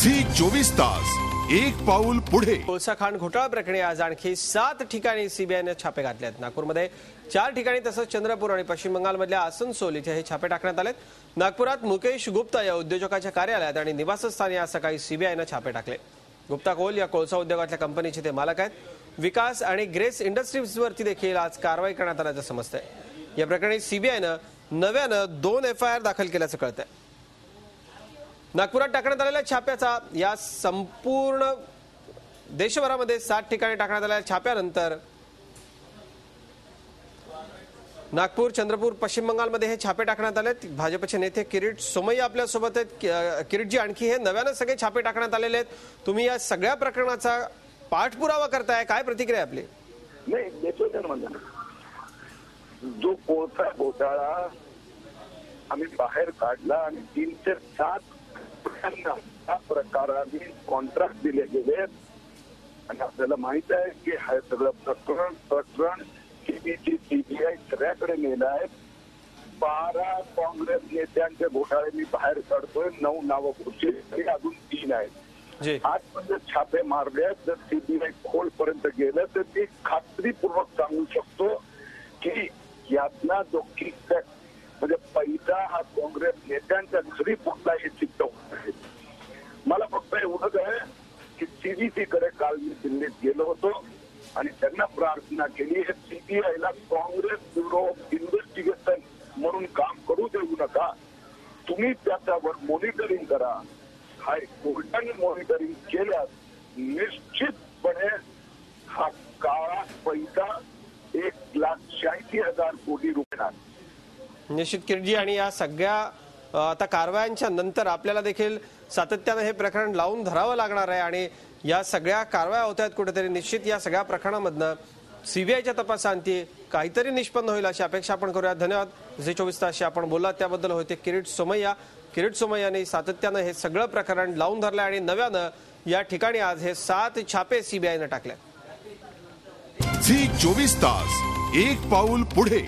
Zee 24 तास एक पाऊल पुढे। कोळसा खाण घोटाळा प्रकरणी आज आणखी 7 ठिकाणी सीबीआयने छापे घातले आहेत। नागपूरमध्ये 4 ठिकाणी तसंच चंद्रपूर आणि पश्चिम बंगालमधल्या आसनसोल इथे हे छापे टाकण्यात आलेत। नागपुरात मुकेश गुप्ता या उद्योजकाच्या कार्यालयात आणि निवासस्थानी आज सकाळी सीबीआयने छापे टाकले। गुप्ता कोल या कोळसा उद्योगातल्या कंपनीचे ते मालक आहेत। विकास आणि ग्रेस इंडस्ट्रीजवरती देखील आज कारवाई करण्यात आल्याचं समजतंय। या प्रकरणी सीबीआयने नव्यानं 2 एफआयआर दाखल केल्याचं कळतंय। नागपुरात टाकण्यात आलेल्या छाप्याचा या संपूर्ण देशभरामध्ये 7 ठिकाणी टाकण्यात आलेल्या छाप्यानंतर नागपूर, चंद्रपूर, पश्चिम बंगालमध्ये हे छापे टाकण्यात आलेत। भाजपचे नेते किरीट सोमय्या आपल्या सोबत आहेत। किरीटजी, आणखी हे नव्यानं सगळे छापे टाकण्यात आलेले आहेत। तुम्ही या सगळ्या प्रकरणाचा पाठपुरावा करताय, काय प्रतिक्रिया आपली? नाही, देतो ना, जो कोळसा घोटाळा आम्ही बाहेर काढला आणि 3 ते 7 प्रकाराने कॉन्ट्रॅक्ट दिले गेले आणि आपल्याला माहित आहे की हे सगळं प्रकरण सीबीआय सगळ्याकडे नेलं आहे। 12 काँग्रेस नेत्यांचे घोटाळे मी बाहेर काढतोय, 9 नावं पुढची, अजून 3 आहेत। आजपर्यंत छापे मारले आहेत। जर सीबीआय खोलपर्यंत गेलं तर मी खात्रीपूर्वक सांगू शकतो की यातना जो किकबॅक म्हणजे पैसा हा काँग्रेस नेत्यांच्या घरी कुठलाही सिद्ध होत आहे। मला फक्त एवढंच आहे की सीबीसी कडे काल मी दिल्लीत गेलो होतो आणि त्यांना प्रार्थना केली, हे सीबीआयला काँग्रेस ब्युरो ऑफ इन्व्हेस्टिगेशन म्हणून काम करू देऊ नका, तुम्ही त्याच्यावर मॉनिटरिंग करा। कोर्टाने मॉनिटरिंग केल्यास निश्चितपणे हा काळा पैसा 1,86,000 कोटी रुपये। निश्चित किरीटजी, आणि या सगळ्या आता कारवायांच्या नंतर आपल्याला देखील सातत्याने हे प्रकरण लावून धरावं लागणार आहे आणि या सगळ्या कारवाया होत आहेत कुठेतरी। निश्चित या सगळ्या प्रकरणामधनं सीबीआयच्या तपासांती काहीतरी निष्पन्न होईल अशी अपेक्षा आपण करूया। धन्यवाद। झी 24 तासशी आपण बोललात त्याबद्दल होते किरीट सोमय्या। किरीट सोमय्याने सातत्यानं हे सगळं प्रकरण लावून धरलंय आणि नव्यानं या ठिकाणी आज हे 7 छापे सीबीआयने टाकले। झी 24 तास एक पाऊल पुढे।